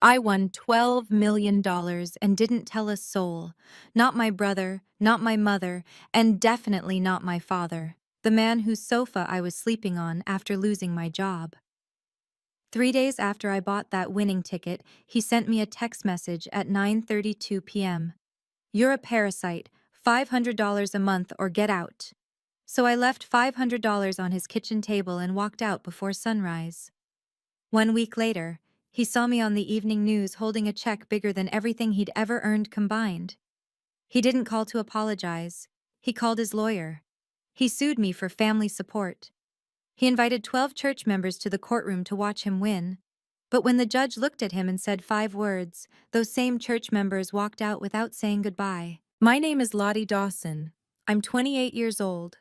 I won $12 million and didn't tell a soul. Not my brother, not my mother, and definitely not my father, the man whose sofa I was sleeping on after losing my job. 3 days after I bought that winning ticket, he sent me a text message at 9:32 p.m. "You're a parasite, $500 a month or get out." So I left $500 on his kitchen table and walked out before sunrise. 1 week later, he saw me on the evening news holding a check bigger than everything he'd ever earned combined. He didn't call to apologize. He called his lawyer. He sued me for family support. He invited 12 church members to the courtroom to watch him win. But when the judge looked at him and said 5 words, those same church members walked out without saying goodbye. My name is Lottie Dawson. I'm 28 years old.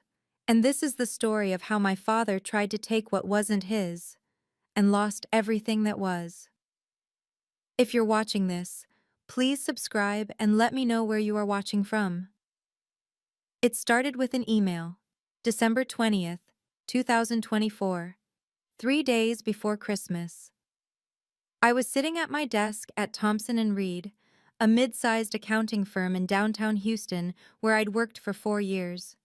And this is the story of how my father tried to take what wasn't his and lost everything that was. If you're watching this, please subscribe and let me know where you are watching from. It started with an email, December 20th, 2024, 3 days before Christmas. I was sitting at my desk at Thompson & Reed, a mid-sized accounting firm in downtown Houston where I'd worked for 4 years.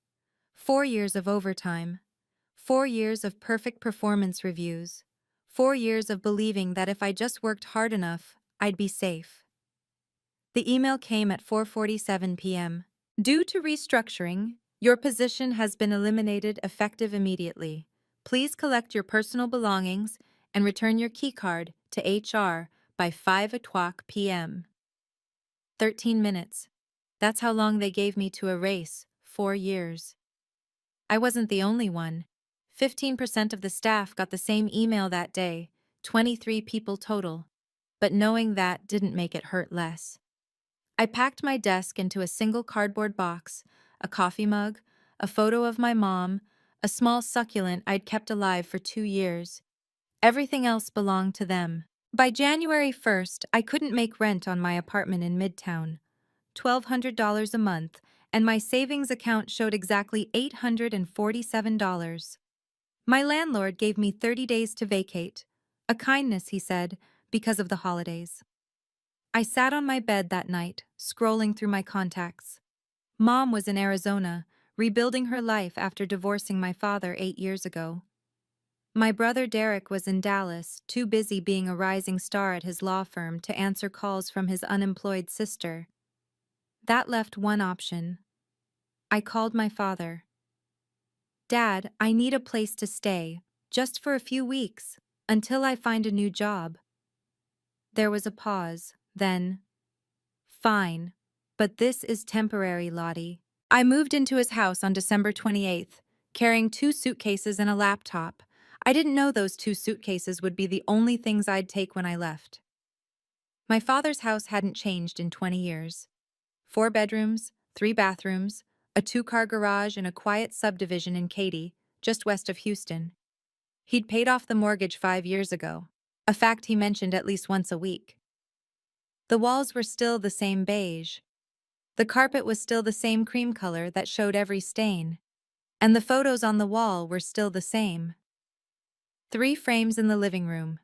4 years of overtime. 4 years of perfect performance reviews. 4 years of believing that if I just worked hard enough, I'd be safe. The email came at 4:47 p.m. Due to restructuring, your position has been eliminated effective immediately. Please collect your personal belongings and return your keycard to HR by 5 o'clock p.m. 13 minutes. That's how long they gave me to erase 4 years. I wasn't the only one. 15% of the staff got the same email that day, 23 people total. But knowing that didn't make it hurt less. I packed my desk into a single cardboard box, a coffee mug, a photo of my mom, a small succulent I'd kept alive for 2 years. Everything else belonged to them. By January 1st, I couldn't make rent on my apartment in Midtown, $1,200 a month, and my savings account showed exactly $847. My landlord gave me 30 days to vacate, a kindness, he said, because of the holidays. I sat on my bed that night, scrolling through my contacts. Mom was in Arizona, rebuilding her life after divorcing my father 8 years ago. My brother Derek was in Dallas, too busy being a rising star at his law firm to answer calls from his unemployed sister. That left one option. I called my father. "Dad, I need a place to stay, just for a few weeks, until I find a new job." There was a pause, then, "Fine, but this is temporary, Lottie." I moved into his house on December 28th, carrying 2 suitcases and a laptop. I didn't know those 2 suitcases would be the only things I'd take when I left. My father's house hadn't changed in 20 years. 4 bedrooms, 3 bathrooms, a 2-car garage in a quiet subdivision in Katy, just west of Houston. He'd paid off the mortgage 5 years ago, a fact he mentioned at least once a week. The walls were still the same beige. The carpet was still the same cream color that showed every stain. And the photos on the wall were still the same. 3 frames in the living room.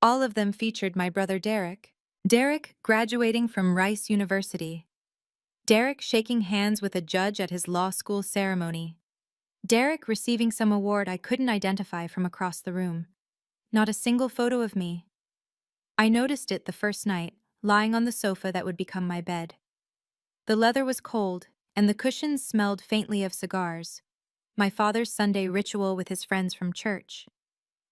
All of them featured my brother Derek. Derek graduating from Rice University. Derek shaking hands with a judge at his law school ceremony. Derek receiving some award I couldn't identify from across the room. Not a single photo of me. I noticed it the first night, lying on the sofa that would become my bed. The leather was cold, and the cushions smelled faintly of cigars. My father's Sunday ritual with his friends from church.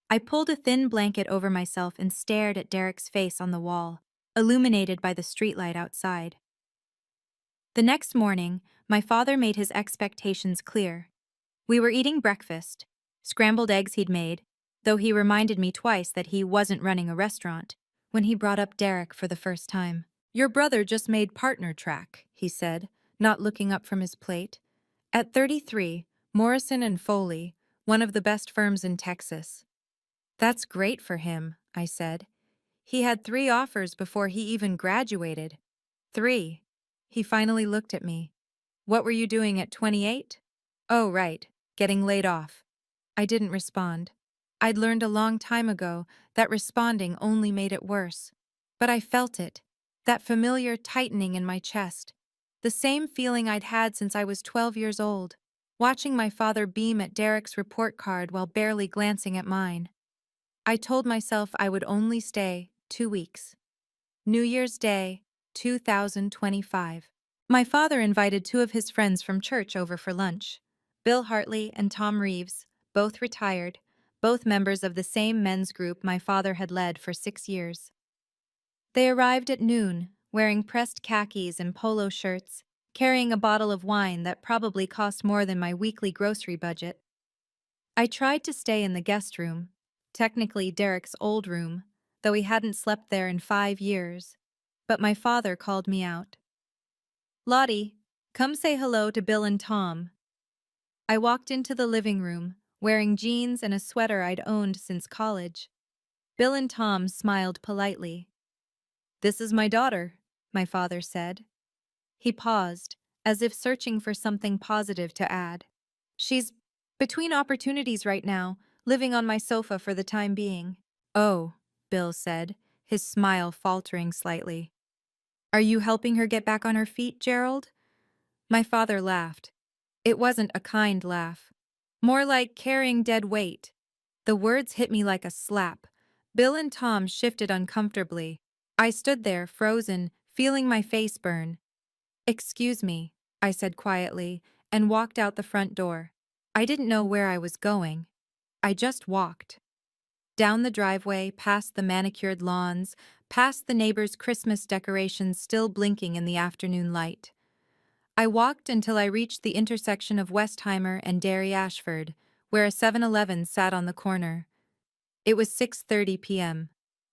I pulled a thin blanket over myself and stared at Derek's face on the wall, illuminated by the streetlight outside. The next morning, my father made his expectations clear. We were eating breakfast, scrambled eggs he'd made, though he reminded me twice that he wasn't running a restaurant, when he brought up Derek for the first time. "Your brother just made partner track," he said, not looking up from his plate. "At 33, Morrison and Foley, one of the best firms in Texas." "That's great for him," I said. "He had 3 offers before he even graduated." 3. He finally looked at me. "What were you doing at 28? "Oh, right, getting laid off." I didn't respond. I'd learned a long time ago that responding only made it worse. But I felt it, that familiar tightening in my chest, the same feeling I'd had since I was 12 years old, watching my father beam at Derek's report card while barely glancing at mine. I told myself I would only stay 2 weeks. New Year's Day, 2025. My father invited two of his friends from church over for lunch. Bill Hartley and Tom Reeves, both retired, both members of the same men's group my father had led for 6 years. They arrived at noon, wearing pressed khakis and polo shirts, carrying a bottle of wine that probably cost more than my weekly grocery budget. I tried to stay in the guest room, technically Derek's old room, though he hadn't slept there in 5 years. But my father called me out. Lottie, come say hello to Bill and Tom. I walked into the living room, wearing jeans and a sweater I'd owned since college. Bill and Tom smiled politely. This is my daughter, my father said. He paused, as if searching for something positive to add. She's between opportunities right now, living on my sofa for the time being. Oh, Bill said, his smile faltering slightly. Are you helping her get back on her feet, Gerald? My father laughed. It wasn't a kind laugh. More like carrying dead weight. The words hit me like a slap. Bill and Tom shifted uncomfortably. I stood there, frozen, feeling my face burn. Excuse me, I said quietly, and walked out the front door. I didn't know where I was going. I just walked. Down the driveway, past the manicured lawns, past the neighbors' Christmas decorations still blinking in the afternoon light. I walked until I reached the intersection of Westheimer and Derry Ashford, where a 7-Eleven sat on the corner. It was 6:30 p.m.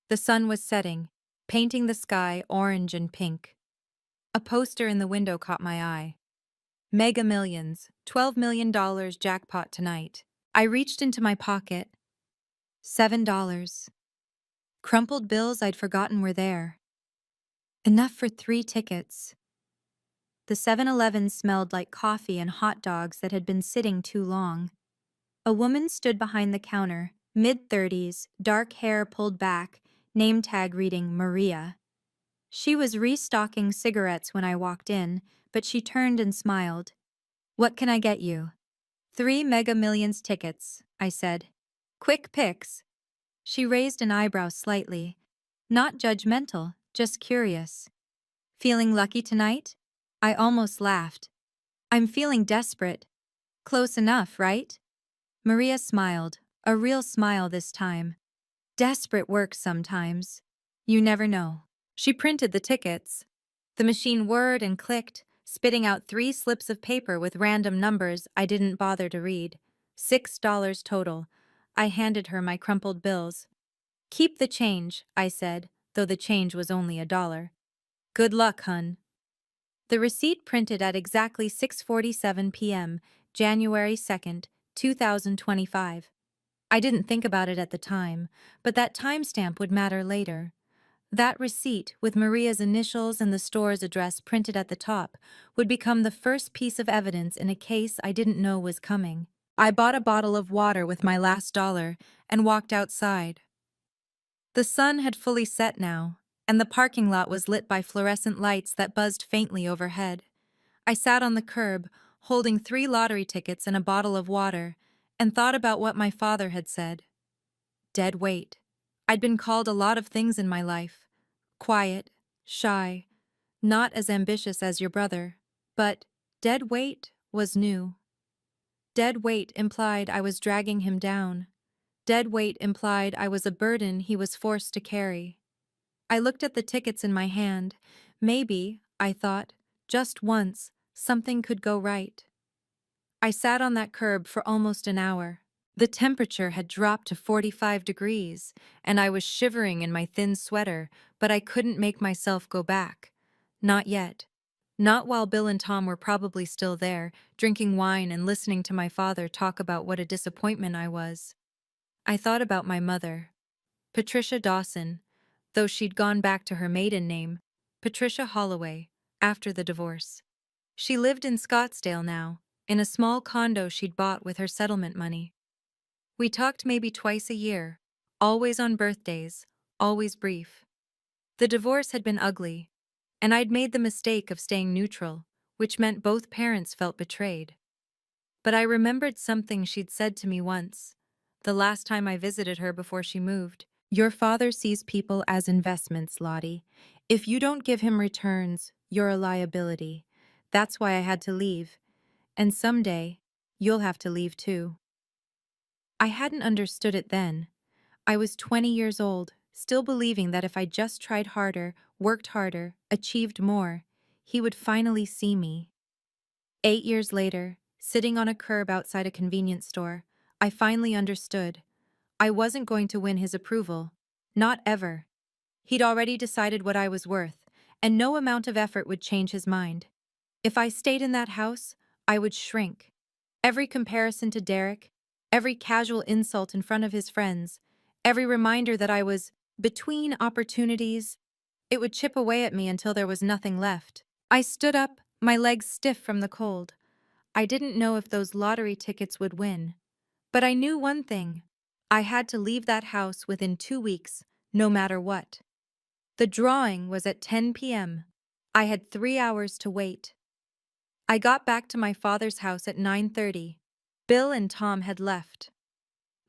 The sun was setting, painting the sky orange and pink. A poster in the window caught my eye. Mega Millions, $12 million jackpot tonight. I reached into my pocket. $7. Crumpled bills I'd forgotten were there. Enough for 3 tickets. The 7-Eleven smelled like coffee and hot dogs that had been sitting too long. A woman stood behind the counter, mid-30s, dark hair pulled back, name tag reading Maria. She was restocking cigarettes when I walked in, but she turned and smiled. What can I get you? 3 Mega Millions tickets, I said. Quick picks. She raised an eyebrow slightly. Not judgmental, just curious. Feeling lucky tonight? I almost laughed. I'm feeling desperate. Close enough, right? Maria smiled, a real smile this time. Desperate works sometimes. You never know. She printed the tickets. The machine whirred and clicked, spitting out 3 slips of paper with random numbers I didn't bother to read. $6 total. I handed her my crumpled bills. Keep the change, I said, though the change was only $1. Good luck, hun. The receipt printed at exactly 6:47 p.m., January 2nd, 2025. I didn't think about it at the time, but that timestamp would matter later. That receipt, with Maria's initials and the store's address printed at the top, would become the first piece of evidence in a case I didn't know was coming. I bought a bottle of water with my last dollar and walked outside. The sun had fully set now, and the parking lot was lit by fluorescent lights that buzzed faintly overhead. I sat on the curb, holding 3 lottery tickets and a bottle of water, and thought about what my father had said. Dead weight. I'd been called a lot of things in my life. Quiet, shy, not as ambitious as your brother, but dead weight was new. Dead weight implied I was dragging him down. Dead weight implied I was a burden he was forced to carry. I looked at the tickets in my hand. Maybe, I thought, just once, something could go right. I sat on that curb for almost an hour. The temperature had dropped to 45 degrees, and I was shivering in my thin sweater, but I couldn't make myself go back. Not yet. Not while Bill and Tom were probably still there, drinking wine and listening to my father talk about what a disappointment I was. I thought about my mother, Patricia Dawson, though she'd gone back to her maiden name, Patricia Holloway, after the divorce. She lived in Scottsdale now, in a small condo she'd bought with her settlement money. We talked maybe twice a year, always on birthdays, always brief. The divorce had been ugly, and I'd made the mistake of staying neutral, which meant both parents felt betrayed. But I remembered something she'd said to me once, the last time I visited her before she moved. Your father sees people as investments, Lottie. If you don't give him returns, you're a liability. That's why I had to leave. And someday, you'll have to leave too. I hadn't understood it then. I was 20 years old, still believing that if I just tried harder, worked harder, achieved more, he would finally see me. 8 years later, sitting on a curb outside a convenience store, I finally understood. I wasn't going to win his approval. Not ever. He'd already decided what I was worth, and no amount of effort would change his mind. If I stayed in that house, I would shrink. Every comparison to Derek, every casual insult in front of his friends, every reminder that I was between opportunities, it would chip away at me until there was nothing left. I stood up, my legs stiff from the cold. I didn't know if those lottery tickets would win. But I knew one thing. I had to leave that house within 2 weeks, no matter what. The drawing was at 10 p.m. I had 3 hours to wait. I got back to my father's house at 9:30. Bill and Tom had left.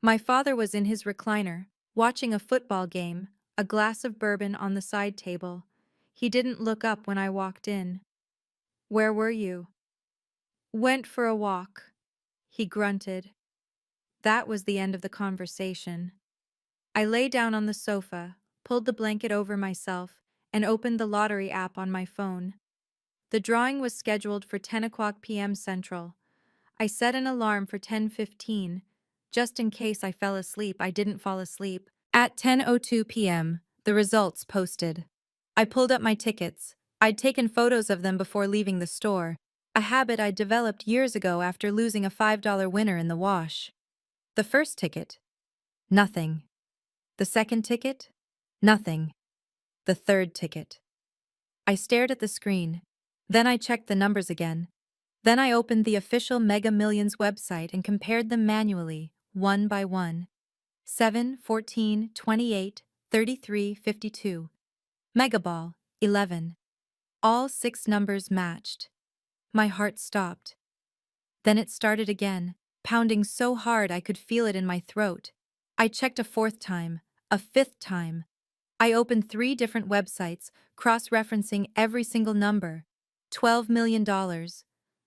My father was in his recliner, watching a football game, a glass of bourbon on the side table. He didn't look up when I walked in. Where were you? Went for a walk. He grunted. That was the end of the conversation. I lay down on the sofa, pulled the blanket over myself, and opened the lottery app on my phone. The drawing was scheduled for 10 o'clock p.m. Central. I set an alarm for 10:15. Just in case I fell asleep, I didn't fall asleep. At 10:02 p.m., the results posted. I pulled up my tickets. I'd taken photos of them before leaving the store, a habit I'd developed years ago after losing a $5 winner in the wash. The first ticket? Nothing. The second ticket? Nothing. The third ticket. I stared at the screen. Then I checked the numbers again. Then I opened the official Mega Millions website and compared them manually, one by one. 7, 14, 28, 33, 52. Megaball, 11. All 6 numbers matched. My heart stopped. Then it started again, pounding so hard I could feel it in my throat. I checked a 4th time, a 5th time. I opened 3 different websites, cross-referencing every single number. $12 million.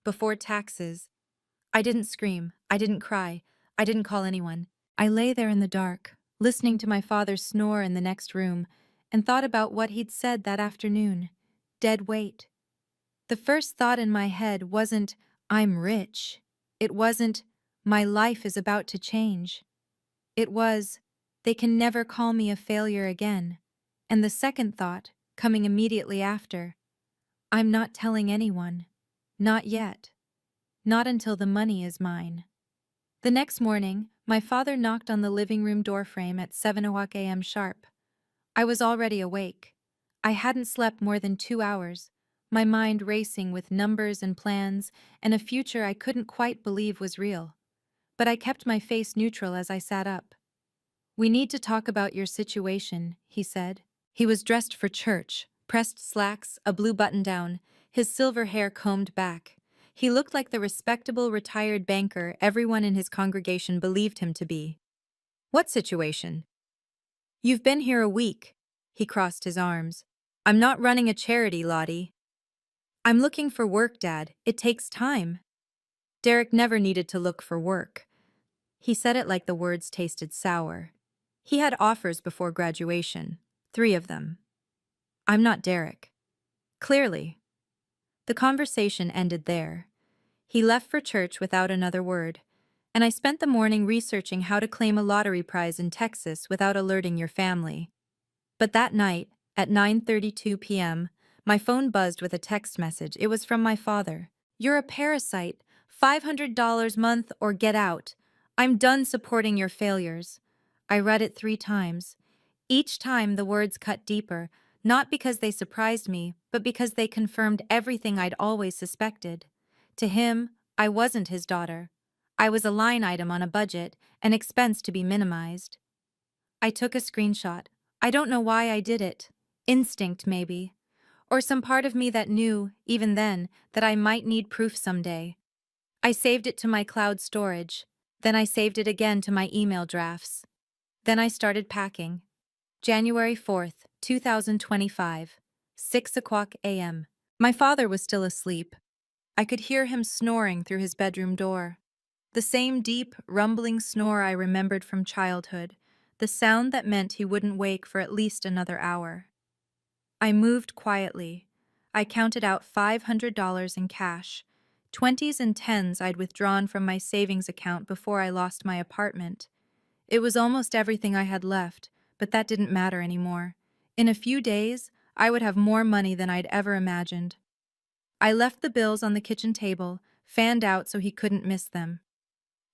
Before taxes. I didn't scream. I didn't cry. I didn't call anyone. I lay there in the dark, listening to my father snore in the next room, and thought about what he'd said that afternoon. Dead weight. The first thought in my head wasn't, I'm rich. It wasn't, my life is about to change. It was, they can never call me a failure again. And the second thought, coming immediately after, I'm not telling anyone. Not yet. Not until the money is mine. The next morning, my father knocked on the living room doorframe at 7 o'clock a.m. sharp. I was already awake. I hadn't slept more than 2 hours, my mind racing with numbers and plans and a future I couldn't quite believe was real. But I kept my face neutral as I sat up. We need to talk about your situation, he said. He was dressed for church, pressed slacks, a blue button-down, his silver hair combed back. He looked like the respectable retired banker everyone in his congregation believed him to be. What situation? You've been here a week. He crossed his arms. I'm not running a charity, Lottie. I'm looking for work, Dad. It takes time. Derek never needed to look for work. He said it like the words tasted sour. He had offers before graduation, 3 of them. I'm not Derek. Clearly. The conversation ended there. He left for church without another word, and I spent the morning researching how to claim a lottery prize in Texas without alerting your family. But that night, at 9:32 p.m., my phone buzzed with a text message. It was from my father. You're a parasite. $500 month or get out. I'm done supporting your failures. I read it 3 times. Each time the words cut deeper, not because they surprised me, but because they confirmed everything I'd always suspected. To him, I wasn't his daughter. I was a line item on a budget, an expense to be minimized. I took a screenshot. I don't know why I did it. Instinct, maybe. Or some part of me that knew, even then, that I might need proof someday. I saved it to my cloud storage. Then I saved it again to my email drafts. Then I started packing. January 4th, 2025, 6 o'clock a.m. My father was still asleep. I could hear him snoring through his bedroom door. The same deep, rumbling snore I remembered from childhood, the sound that meant he wouldn't wake for at least another hour. I moved quietly. I counted out $500 in cash, 20s and 10s I'd withdrawn from my savings account before I lost my apartment. It was almost everything I had left, but that didn't matter anymore. In a few days, I would have more money than I'd ever imagined. I left the bills on the kitchen table, fanned out so he couldn't miss them.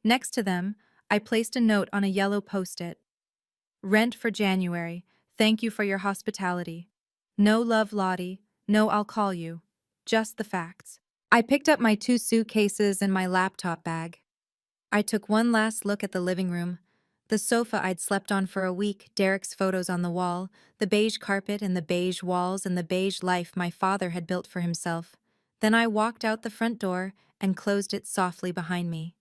Next to them, I placed a note on a yellow post-it. Rent for January. Thank you for your hospitality. No love, Lottie. No, I'll call you. Just the facts. I picked up my 2 suitcases and my laptop bag. I took one last look at the living room. The sofa I'd slept on for a week, Derek's photos on the wall, the beige carpet and the beige walls and the beige life my father had built for himself. Then I walked out the front door and closed it softly behind me.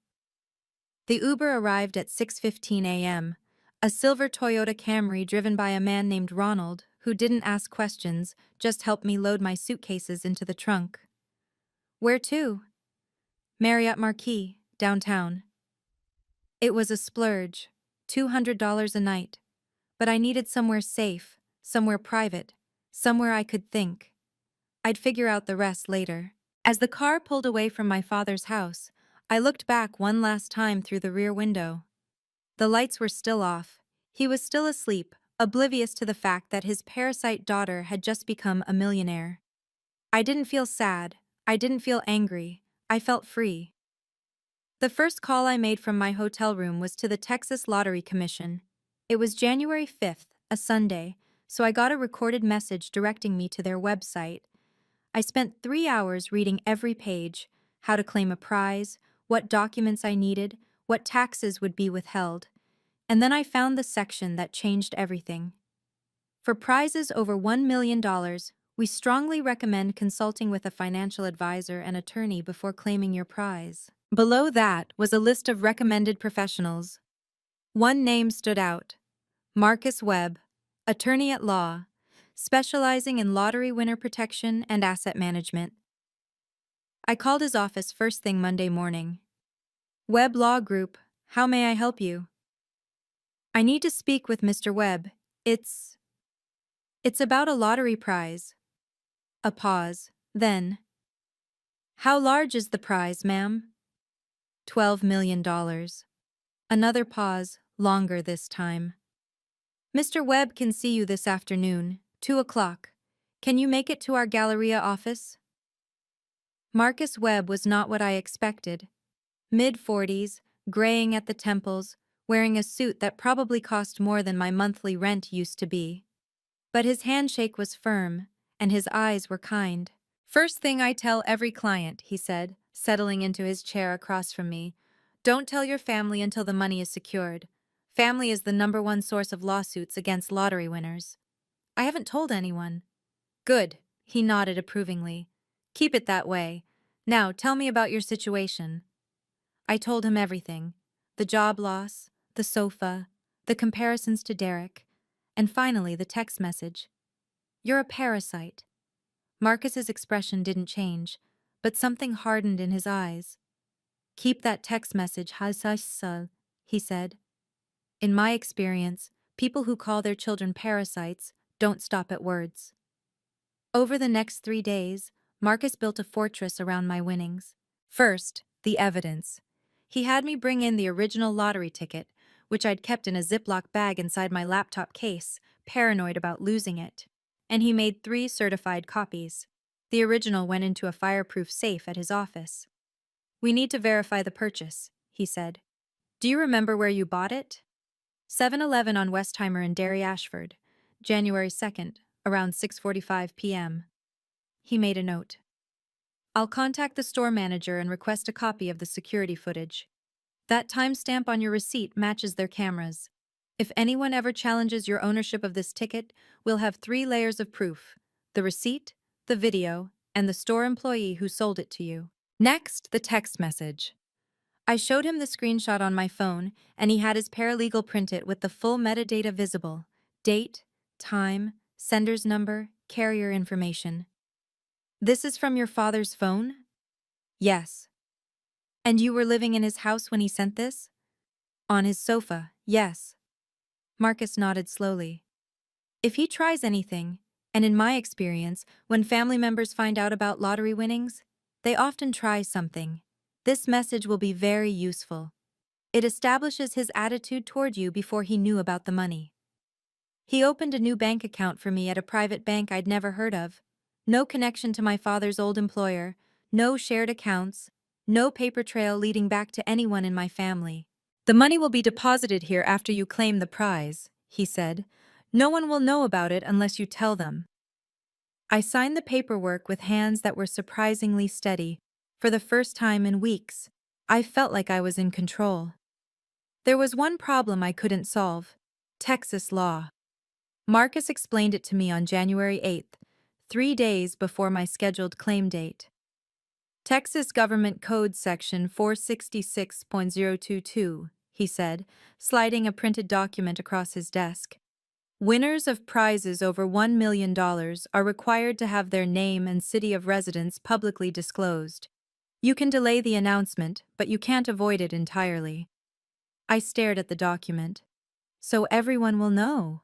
The Uber arrived at 6:15 a.m., a silver Toyota Camry driven by a man named Ronald, who didn't ask questions, just helped me load my suitcases into the trunk. Where to? Marriott Marquis, downtown. It was a splurge, $200 a night, but I needed somewhere safe, somewhere private, somewhere I could think. I'd figure out the rest later. As the car pulled away from my father's house, I looked back one last time through the rear window. The lights were still off. He was still asleep, oblivious to the fact that his parasite daughter had just become a millionaire. I didn't feel sad. I didn't feel angry. I felt free. The first call I made from my hotel room was to the Texas Lottery Commission. It was January 5th, a Sunday, so I got a recorded message directing me to their website. I spent 3 hours reading every page: how to claim a prize, what documents I needed, what taxes would be withheld. And then I found the section that changed everything. For prizes over $1 million, we strongly recommend consulting with a financial advisor and attorney before claiming your prize. Below that was a list of recommended professionals. One name stood out: Marcus Webb, attorney at law, specializing in lottery winner protection and asset management. I called his office first thing Monday morning. Webb Law Group, how may I help you? I need to speak with Mr. Webb. It's about a lottery prize. A pause. Then, how large is the prize, ma'am? $12 million. Another pause, longer this time. Mr. Webb can see you this afternoon, 2 o'clock. Can you make it to our Galleria office? Marcus Webb was not what I expected. Mid-40s, graying at the temples, wearing a suit that probably cost more than my monthly rent used to be. But his handshake was firm, and his eyes were kind. First thing I tell every client, he said, settling into his chair across from me. Don't tell your family until the money is secured. Family is the #1 source of lawsuits against lottery winners. I haven't told anyone. Good, he nodded approvingly. Keep it that way. Now tell me about your situation. I told him everything: the job loss, the sofa, the comparisons to Derek, and finally the text message. You're a parasite. Marcus's expression didn't change, but something hardened in his eyes. Keep that text message, Hasasal, he said. In my experience, people who call their children parasites don't stop at words. Over the next 3 days, Marcus built a fortress around my winnings. First, the evidence. He had me bring in the original lottery ticket, which I'd kept in a Ziploc bag inside my laptop case, paranoid about losing it. And he made 3 certified copies. The original went into a fireproof safe at his office. We need to verify the purchase, he said. Do you remember where you bought it? 7-Eleven on Westheimer in Derry Ashford, January 2nd, around 6:45 p.m. He made a note. I'll contact the store manager and request a copy of the security footage. That timestamp on your receipt matches their cameras. If anyone ever challenges your ownership of this ticket, we'll have 3 layers of proof: the receipt, the video, and the store employee who sold it to you. Next, the text message. I showed him the screenshot on my phone, and he had his paralegal print it with the full metadata visible: date, time, sender's number, carrier information. This is from your father's phone? Yes. And you were living in his house when he sent this? On his sofa, yes. Marcus nodded slowly. If he tries anything, and in my experience, when family members find out about lottery winnings, they often try something. This message will be very useful. It establishes his attitude toward you before he knew about the money. He opened a new bank account for me at a private bank I'd never heard of. No connection to my father's old employer, no shared accounts, no paper trail leading back to anyone in my family. The money will be deposited here after you claim the prize, he said. No one will know about it unless you tell them. I signed the paperwork with hands that were surprisingly steady. For the first time in weeks, I felt like I was in control. There was one problem I couldn't solve: Texas law. Marcus explained it to me on January 8th, 3 days before my scheduled claim date. Texas Government Code Section 466.022, he said, sliding a printed document across his desk. Winners of prizes over $1 million are required to have their name and city of residence publicly disclosed. You can delay the announcement, but you can't avoid it entirely. I stared at the document. So everyone will know.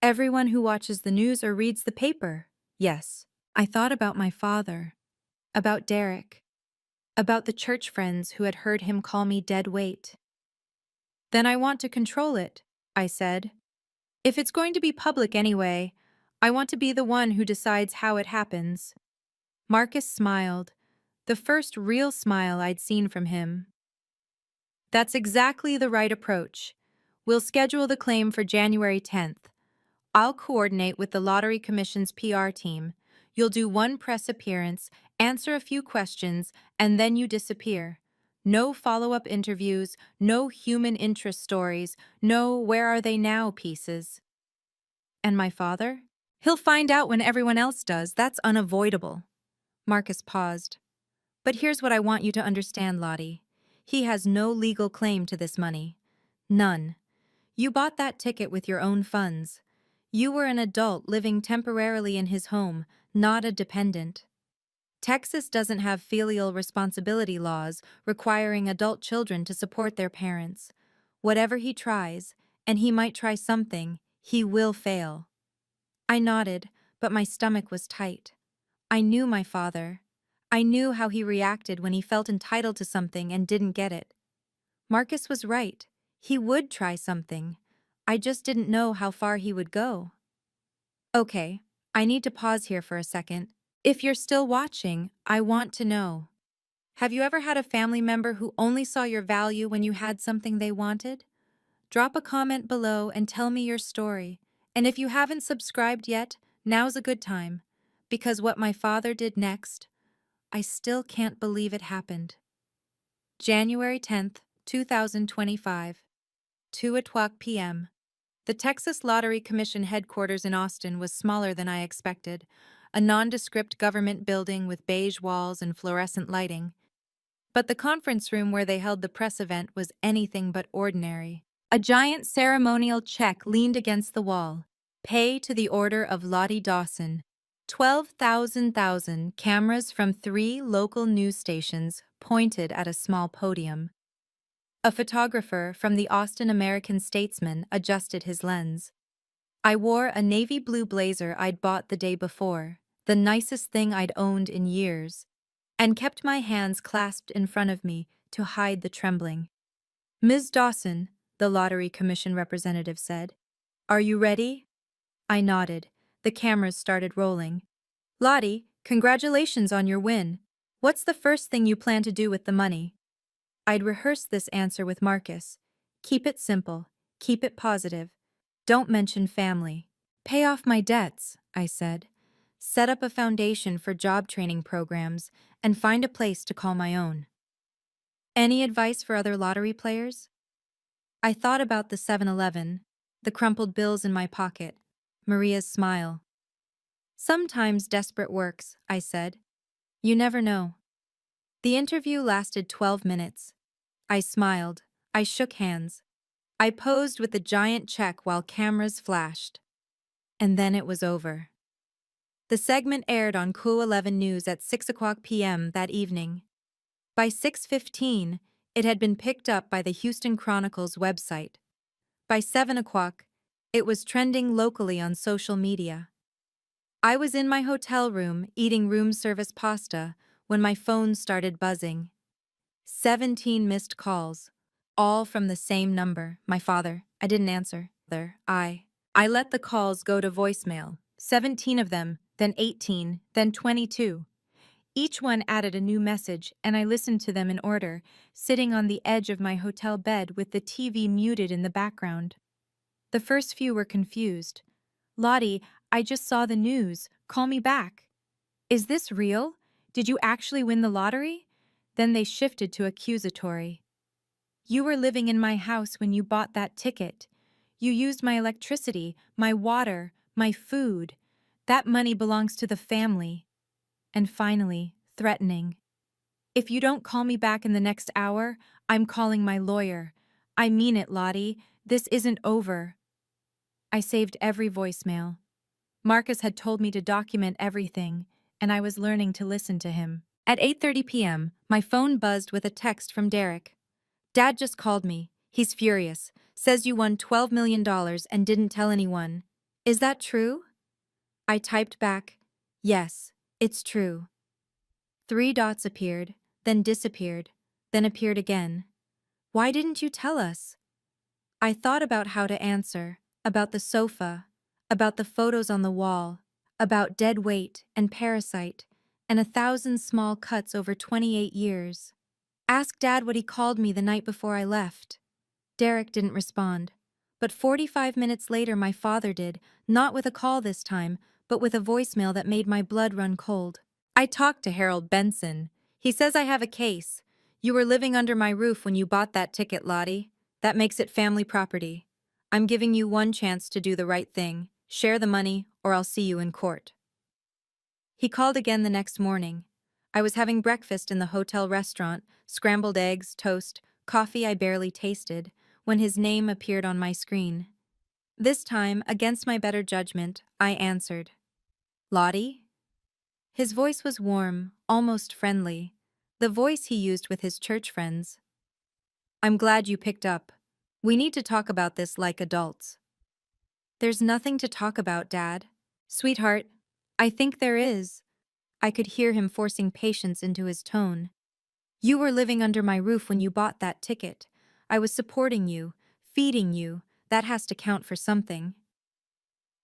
Everyone who watches the news or reads the paper. Yes. I thought about my father, about Derek, about the church friends who had heard him call me dead weight. Then I want to control it, I said. If it's going to be public anyway, I want to be the one who decides how it happens. Marcus smiled, the first real smile I'd seen from him. That's exactly the right approach. We'll schedule the claim for January 10th. I'll coordinate with the Lottery Commission's PR team. You'll do one press appearance, answer a few questions, and then you disappear. No follow-up interviews, no human interest stories, no where are they now pieces. And my father? He'll find out when everyone else does. That's unavoidable. Marcus paused. But here's what I want you to understand, Lottie. He has no legal claim to this money. None. You bought that ticket with your own funds. You were an adult living temporarily in his home, not a dependent. Texas doesn't have filial responsibility laws requiring adult children to support their parents. Whatever he tries, and he might try something, he will fail. I nodded, but my stomach was tight. I knew my father. I knew how he reacted when he felt entitled to something and didn't get it. Marcus was right. He would try something. I just didn't know how far he would go. Okay, I need to pause here for a second. If you're still watching, I want to know. Have you ever had a family member who only saw your value when you had something they wanted? Drop a comment below and tell me your story. And if you haven't subscribed yet, now's a good time. Because what my father did next, I still can't believe it happened. January 10th, 2025, 2:00 p.m. The Texas Lottery Commission headquarters in Austin was smaller than I expected, a nondescript government building with beige walls and fluorescent lighting. But the conference room where they held the press event was anything but ordinary. A giant ceremonial check leaned against the wall. Pay to the order of Lottie Dawson. 12,000 cameras from 3 local news stations pointed at a small podium. A photographer from the Austin American-Statesman adjusted his lens. I wore a navy blue blazer I'd bought the day before, the nicest thing I'd owned in years, and kept my hands clasped in front of me to hide the trembling. "Ms. Dawson," the Lottery Commission representative said, "are you ready?" I nodded. The cameras started rolling. "Lottie, congratulations on your win. What's the first thing you plan to do with the money?" I'd rehearsed this answer with Marcus. Keep it simple. Keep it positive. Don't mention family. Pay off my debts, I said. Set up a foundation for job training programs and find a place to call my own. Any advice for other lottery players? I thought about the 7-Eleven, the crumpled bills in my pocket, Maria's smile. Sometimes desperate works, I said. You never know. The interview lasted 12 minutes. I smiled. I shook hands. I posed with the giant check while cameras flashed. And then it was over. The segment aired on Cool 11 News at 6 o'clock p.m. that evening. By 6:15, it had been picked up by the Houston Chronicle's website. By 7 o'clock, it was trending locally on social media. I was in my hotel room eating room service pasta when my phone started buzzing. 17 missed calls, all from the same number, my father. I didn't answer. I let the calls go to voicemail, 17 of them, then 18, then 22. Each one added a new message, and I listened to them in order, sitting on the edge of my hotel bed with the TV muted in the background. The first few were confused. Lottie, I just saw the news. Call me back. Is this real? Did you actually win the lottery? Then they shifted to accusatory. You were living in my house when you bought that ticket. You used my electricity, my water, my food. That money belongs to the family. And finally, threatening. If you don't call me back in the next hour, I'm calling my lawyer. I mean it, Lottie. This isn't over. I saved every voicemail. Marcus had told me to document everything, and I was learning to listen to him. At 8:30 p.m., my phone buzzed with a text from Derek. Dad just called me. He's furious. Says you won $12 million and didn't tell anyone. Is that true? I typed back, yes, it's true. 3 dots appeared, then disappeared, then appeared again. Why didn't you tell us? I thought about how to answer, about the sofa, about the photos on the wall, about dead weight and parasite, and 1,000 small cuts over 28 years. Ask Dad what he called me the night before I left. Derek didn't respond. But 45 minutes later my father did, not with a call this time, but with a voicemail that made my blood run cold. I talked to Harold Benson. He says I have a case. You were living under my roof when you bought that ticket, Lottie. That makes it family property. I'm giving you one chance to do the right thing. Share the money, or I'll see you in court. He called again the next morning. I was having breakfast in the hotel restaurant, scrambled eggs, toast, coffee I barely tasted, when his name appeared on my screen. This time, against my better judgment, I answered. Lottie? His voice was warm, almost friendly, the voice he used with his church friends. I'm glad you picked up. We need to talk about this like adults. There's nothing to talk about, Dad. Sweetheart, I think there is. I could hear him forcing patience into his tone. You were living under my roof when you bought that ticket. I was supporting you, feeding you. That has to count for something.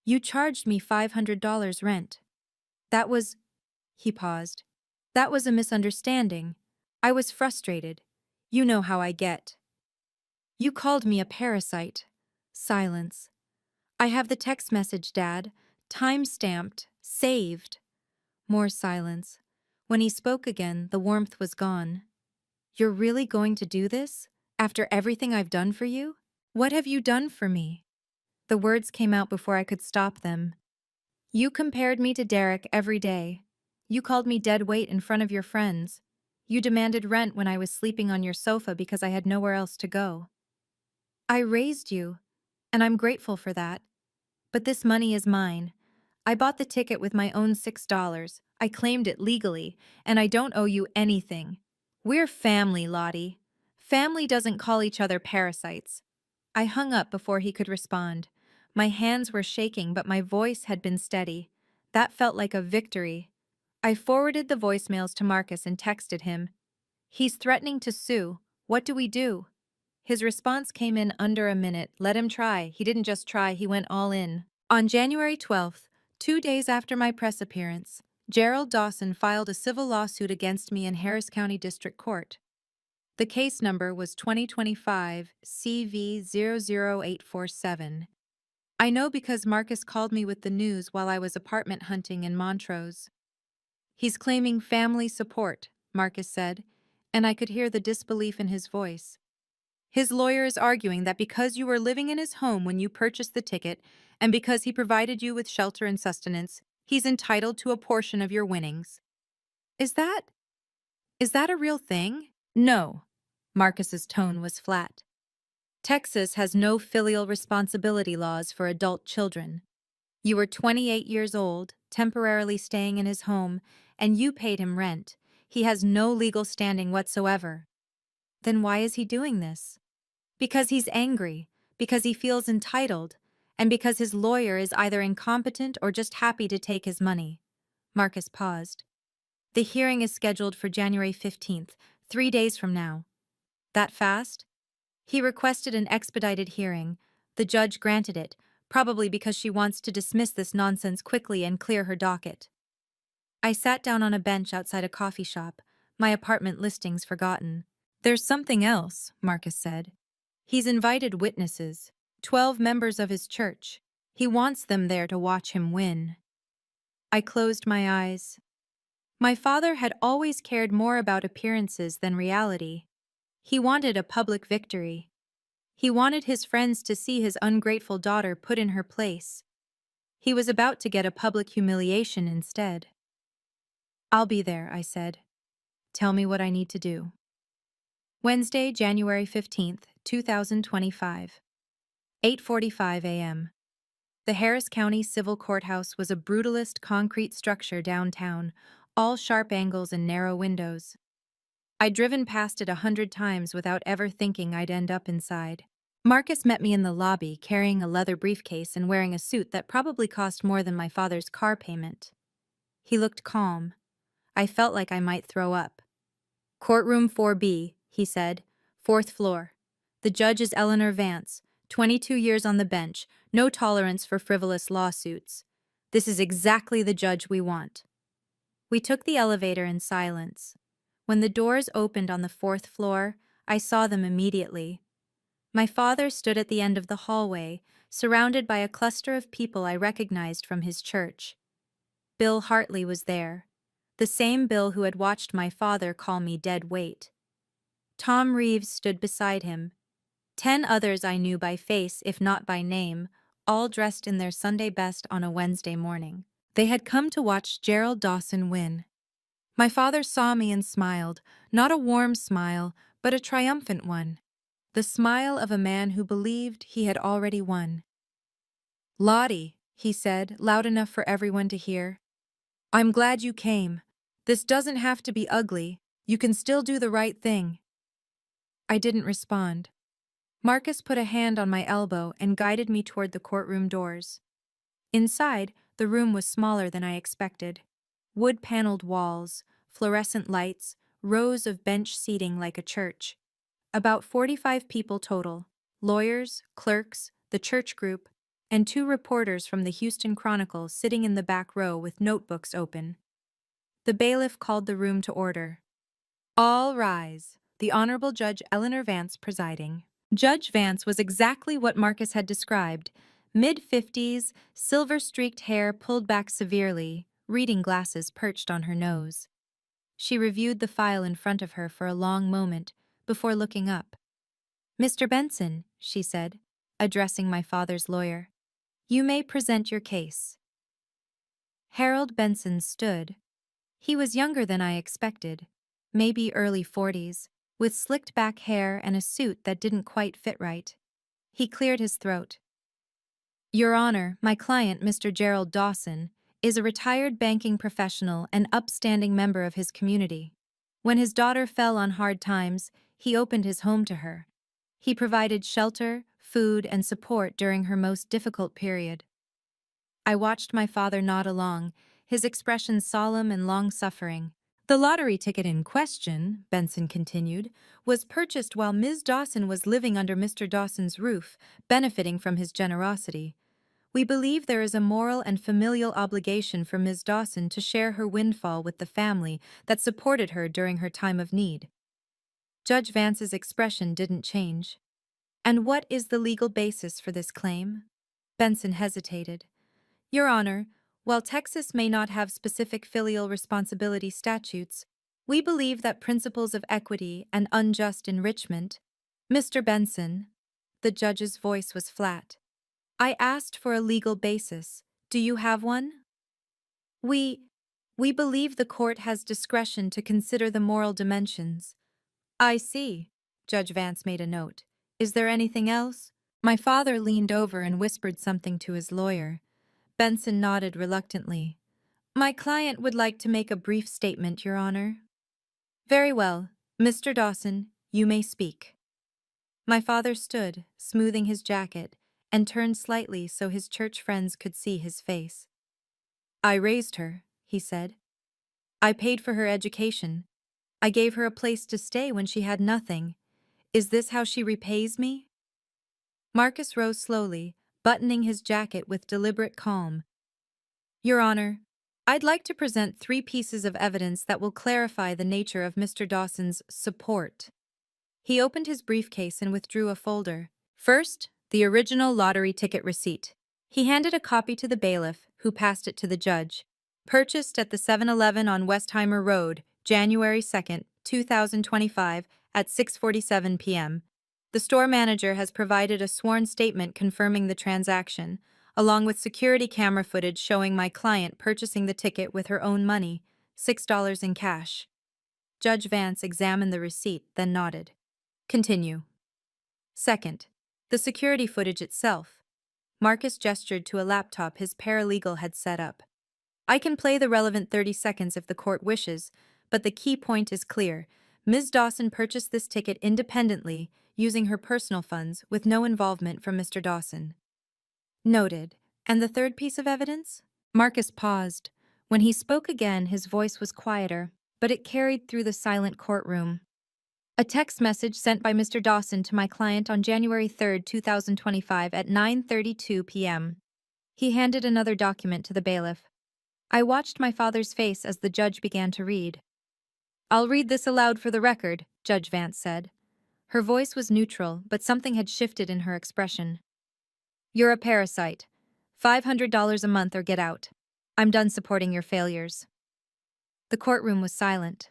You charged me $500 rent. That was... He paused. That was a misunderstanding. I was frustrated. You know how I get. You called me a parasite. Silence. I have the text message, Dad. Time-stamped. Saved. More silence. When he spoke again, the warmth was gone. You're really going to do this? After everything I've done for you? What have you done for me? The words came out before I could stop them. You compared me to Derek every day. You called me dead weight in front of your friends. You demanded rent when I was sleeping on your sofa because I had nowhere else to go. I raised you, and I'm grateful for that. But this money is mine. I bought the ticket with my own $6. I claimed it legally, and I don't owe you anything. We're family, Lottie. Family doesn't call each other parasites. I hung up before he could respond. My hands were shaking, but my voice had been steady. That felt like a victory. I forwarded the voicemails to Marcus and texted him. He's threatening to sue. What do we do? His response came in under a minute. Let him try. He didn't just try, he went all in. On January 12th, 2 days after my press appearance, Gerald Dawson filed a civil lawsuit against me in Harris County District Court. The case number was 2025 CV00847. I know because Marcus called me with the news while I was apartment hunting in Montrose. He's claiming family support, Marcus said, and I could hear the disbelief in his voice. His lawyer is arguing that because you were living in his home when you purchased the ticket, and because he provided you with shelter and sustenance, he's entitled to a portion of your winnings. Is that is that a real thing? No. Marcus's tone was flat. Texas has no filial responsibility laws for adult children. You were 28 years old, temporarily staying in his home, and you paid him rent. He has no legal standing whatsoever. Then why is he doing this? Because he's angry, because he feels entitled, and because his lawyer is either incompetent or just happy to take his money. Marcus paused. The hearing is scheduled for January 15th, 3 days from now. That fast? He requested an expedited hearing. The judge granted it, probably because she wants to dismiss this nonsense quickly and clear her docket. I sat down on a bench outside a coffee shop, my apartment listings forgotten. There's something else, Marcus said. He's invited witnesses, 12 members of his church. He wants them there to watch him win. I closed my eyes. My father had always cared more about appearances than reality. He wanted a public victory. He wanted his friends to see his ungrateful daughter put in her place. He was about to get a public humiliation instead. I'll be there, I said. Tell me what I need to do. Wednesday, January 15th, 2025. 8:45 a.m. The Harris County Civil Courthouse was a brutalist concrete structure downtown, all sharp angles and narrow windows. I'd driven past it 100 times without ever thinking I'd end up inside. Marcus met me in the lobby, carrying a leather briefcase and wearing a suit that probably cost more than my father's car payment. He looked calm. I felt like I might throw up. Courtroom 4B, he said, 4th floor. The judge is Eleanor Vance, 22 years on the bench, no tolerance for frivolous lawsuits. This is exactly the judge we want. We took the elevator in silence. When the doors opened on the 4th floor, I saw them immediately. My father stood at the end of the hallway, surrounded by a cluster of people I recognized from his church. Bill Hartley was there, the same Bill who had watched my father call me dead weight. Tom Reeves stood beside him. 10 others I knew by face, if not by name, all dressed in their Sunday best on a Wednesday morning. They had come to watch Gerald Dawson win. My father saw me and smiled, not a warm smile, but a triumphant one. The smile of a man who believed he had already won. "Lottie," he said, loud enough for everyone to hear. "I'm glad you came. This doesn't have to be ugly. You can still do the right thing." I didn't respond. Marcus put a hand on my elbow and guided me toward the courtroom doors. Inside, the room was smaller than I expected. Wood-paneled walls, fluorescent lights, rows of bench seating like a church. About 45 people total: lawyers, clerks, the church group, and 2 reporters from the Houston Chronicle sitting in the back row with notebooks open. The bailiff called the room to order. "All rise." The Honorable Judge Eleanor Vance presiding. Judge Vance was exactly what Marcus had described: mid-50s, silver-streaked hair pulled back severely, reading glasses perched on her nose. She reviewed the file in front of her for a long moment before looking up. "Mr. Benson," she said, addressing my father's lawyer, "you may present your case." Harold Benson stood. He was younger than I expected, maybe early 40s, with slicked back hair and a suit that didn't quite fit right. He cleared his throat. "Your Honor, my client, Mr. Gerald Dawson, is a retired banking professional and upstanding member of his community. When his daughter fell on hard times, he opened his home to her. He provided shelter, food, and support during her most difficult period." I watched my father nod along, his expression solemn and long-suffering. "The lottery ticket in question," Benson continued, "was purchased while Ms. Dawson was living under Mr. Dawson's roof, benefiting from his generosity. We believe there is a moral and familial obligation for Ms. Dawson to share her windfall with the family that supported her during her time of need." Judge Vance's expression didn't change. "And what is the legal basis for this claim?" Benson hesitated. "Your Honor, while Texas may not have specific filial responsibility statutes, we believe that principles of equity and unjust enrichment." Mr. Benson, the judge's voice was flat. I asked for a legal basis. Do you have one? We, we believe the court has discretion to consider the moral dimensions. I see. Judge Vance made a note. Is there anything else? My father leaned over and whispered something to his lawyer. Benson nodded reluctantly. My client would like to make a brief statement, Your Honor. Very well. Mr. Dawson, you may speak. My father stood, smoothing his jacket, and turned slightly so his church friends could see his face. I raised her, he said. I paid for her education. I gave her a place to stay when she had nothing. Is this how she repays me? Marcus rose slowly, buttoning his jacket with deliberate calm. Your Honor, I'd like to present 3 pieces of evidence that will clarify the nature of Mr. Dawson's support. He opened his briefcase and withdrew a folder. First, the original lottery ticket receipt. He handed a copy to the bailiff, who passed it to the judge. Purchased at the 7-Eleven on Westheimer Road, January 2nd, 2025, at 6:47 p.m. The store manager has provided a sworn statement confirming the transaction, along with security camera footage showing my client purchasing the ticket with her own money, $6 in cash. Judge Vance examined the receipt, then nodded. Continue. Second, the security footage itself. Marcus gestured to a laptop his paralegal had set up. I can play the relevant 30 seconds if the court wishes, but the key point is clear. Ms. Dawson purchased this ticket independently, using her personal funds, with no involvement from Mr. Dawson. Noted. And the third piece of evidence? Marcus paused. When he spoke again, his voice was quieter, but it carried through the silent courtroom. A text message sent by Mr. Dawson to my client on January 3, 2025 at 9:32 p.m. He handed another document to the bailiff. I watched my father's face as the judge began to read. I'll read this aloud for the record, Judge Vance said. Her voice was neutral, but something had shifted in her expression. You're a parasite. $500 a month or get out. I'm done supporting your failures. The courtroom was silent.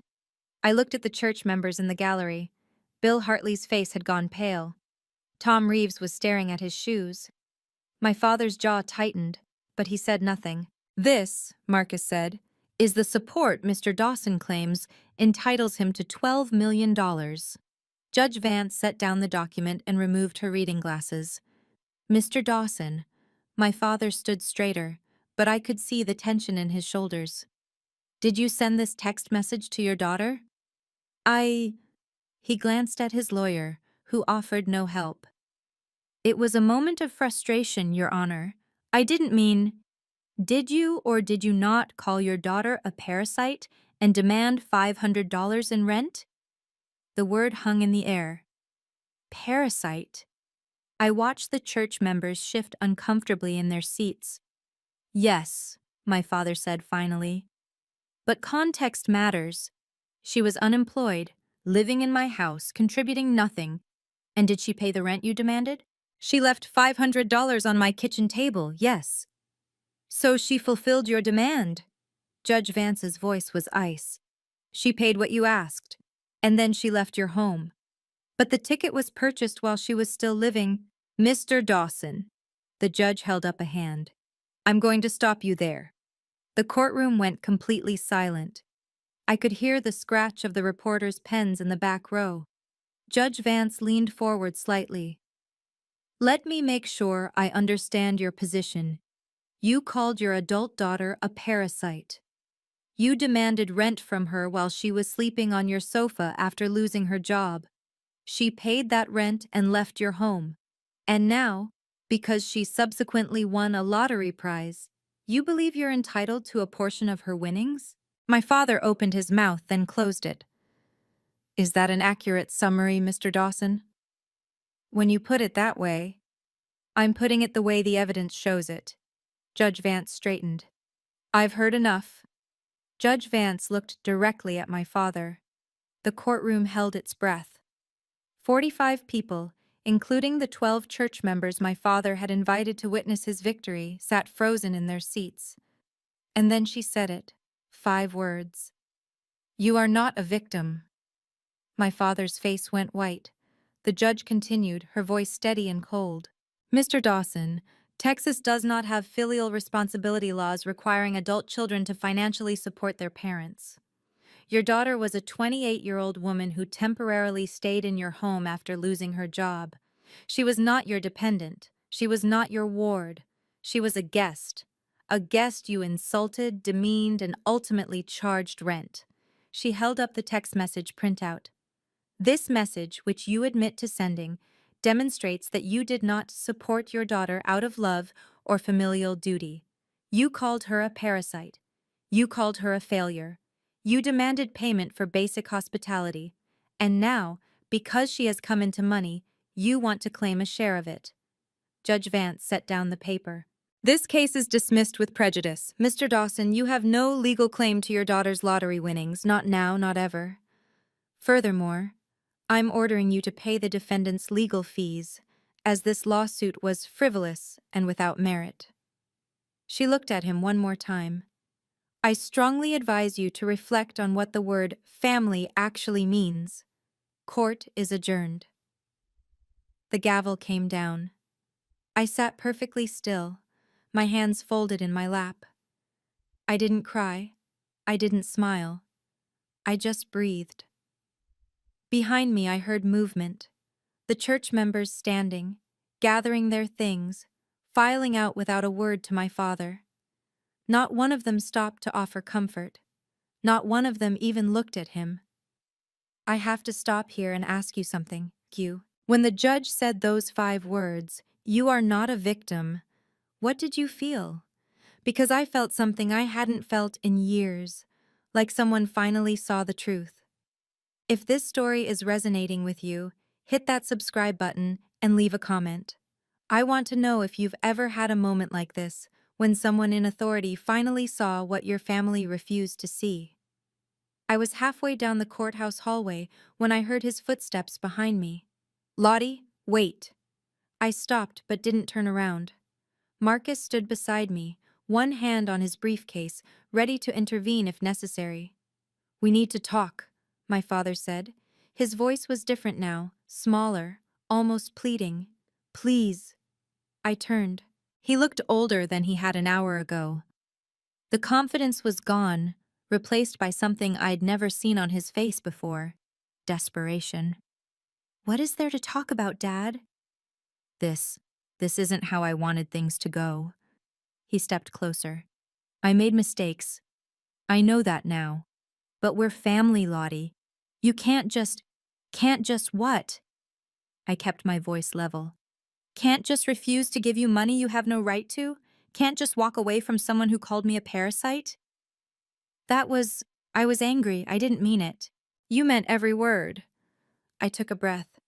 I looked at the church members in the gallery. Bill Hartley's face had gone pale. Tom Reeves was staring at his shoes. My father's jaw tightened, but he said nothing. This, Marcus said, is the support Mr. Dawson claims entitles him to $12 million. Judge Vance set down the document and removed her reading glasses. Mr. Dawson. My father stood straighter, but I could see the tension in his shoulders. Did you send this text message to your daughter? He glanced at his lawyer, who offered no help. It was a moment of frustration, Your Honor. I didn't mean... Did you or did you not call your daughter a parasite and demand $500 in rent? The word hung in the air. Parasite. I watched the church members shift uncomfortably in their seats. Yes, my father said finally. But context matters. She was unemployed, living in my house, contributing nothing. And did she pay the rent you demanded? She left $500 on my kitchen table, yes. So she fulfilled your demand. Judge Vance's voice was ice. She paid what you asked, and then she left your home. But the ticket was purchased while she was still living. Mr. Dawson. The judge held up a hand. I'm going to stop you there. The courtroom went completely silent. I could hear the scratch of the reporters' pens in the back row. Judge Vance leaned forward slightly. Let me make sure I understand your position. You called your adult daughter a parasite. You demanded rent from her while she was sleeping on your sofa after losing her job. She paid that rent and left your home. And now, because she subsequently won a lottery prize, you believe you're entitled to a portion of her winnings? My father opened his mouth, then closed it. Is that an accurate summary, Mr. Dawson? When you put it that way, I'm putting it the way the evidence shows it. Judge Vance straightened. I've heard enough. Judge Vance looked directly at my father. The courtroom held its breath. 45 people, including the 12 church members my father had invited to witness his victory, sat frozen in their seats. And then she said it. 5 words. You are not a victim. My father's face went white. The judge continued, her voice steady and cold. Mr. Dawson, Texas does not have filial responsibility laws requiring adult children to financially support their parents. Your daughter was a 28-year-old woman who temporarily stayed in your home after losing her job. She was not your dependent. She was not your ward. She was a guest. A guest you insulted, demeaned, and ultimately charged rent. She held up the text message printout. This message, which you admit to sending, demonstrates that you did not support your daughter out of love or familial duty. You called her a parasite. You called her a failure. You demanded payment for basic hospitality. And now, because she has come into money, you want to claim a share of it. Judge Vance set down the paper. This case is dismissed with prejudice. Mr. Dawson, you have no legal claim to your daughter's lottery winnings, not now, not ever. Furthermore, I'm ordering you to pay the defendant's legal fees, as this lawsuit was frivolous and without merit. She looked at him one more time. I strongly advise you to reflect on what the word family actually means. Court is adjourned. The gavel came down. I sat perfectly still, my hands folded in my lap. I didn't cry. I didn't smile. I just breathed. Behind me I heard movement. The church members standing, gathering their things, filing out without a word to my father. Not one of them stopped to offer comfort. Not one of them even looked at him. I have to stop here and ask you something, Q. When the judge said those 5 words, "You are not a victim," what did you feel? Because I felt something I hadn't felt in years, like someone finally saw the truth. If this story is resonating with you, hit that subscribe button and leave a comment. I want to know if you've ever had a moment like this, when someone in authority finally saw what your family refused to see. I was halfway down the courthouse hallway when I heard his footsteps behind me. Lottie, wait. I stopped but didn't turn around. Marcus stood beside me, one hand on his briefcase, ready to intervene if necessary. We need to talk, my father said. His voice was different now, smaller, almost pleading. Please. I turned. He looked older than he had an hour ago. The confidence was gone, replaced by something I'd never seen on his face before. Desperation. What is there to talk about, Dad? This isn't how I wanted things to go. He stepped closer. I made mistakes. I know that now. But we're family, Lottie. You can't just what? I kept my voice level. Can't just refuse to give you money you have no right to? Can't just walk away from someone who called me a parasite? I was angry. I didn't mean it. You meant every word. I took a breath.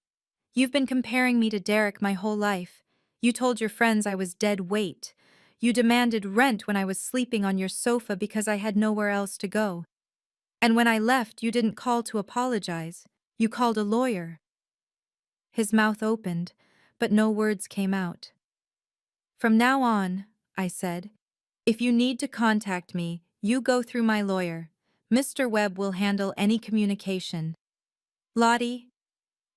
You've been comparing me to Derek my whole life. You told your friends I was dead weight. You demanded rent when I was sleeping on your sofa because I had nowhere else to go. And when I left, you didn't call to apologize. You called a lawyer. His mouth opened, but no words came out. From now on, I said, if you need to contact me, you go through my lawyer. Mr. Webb will handle any communication. Lottie,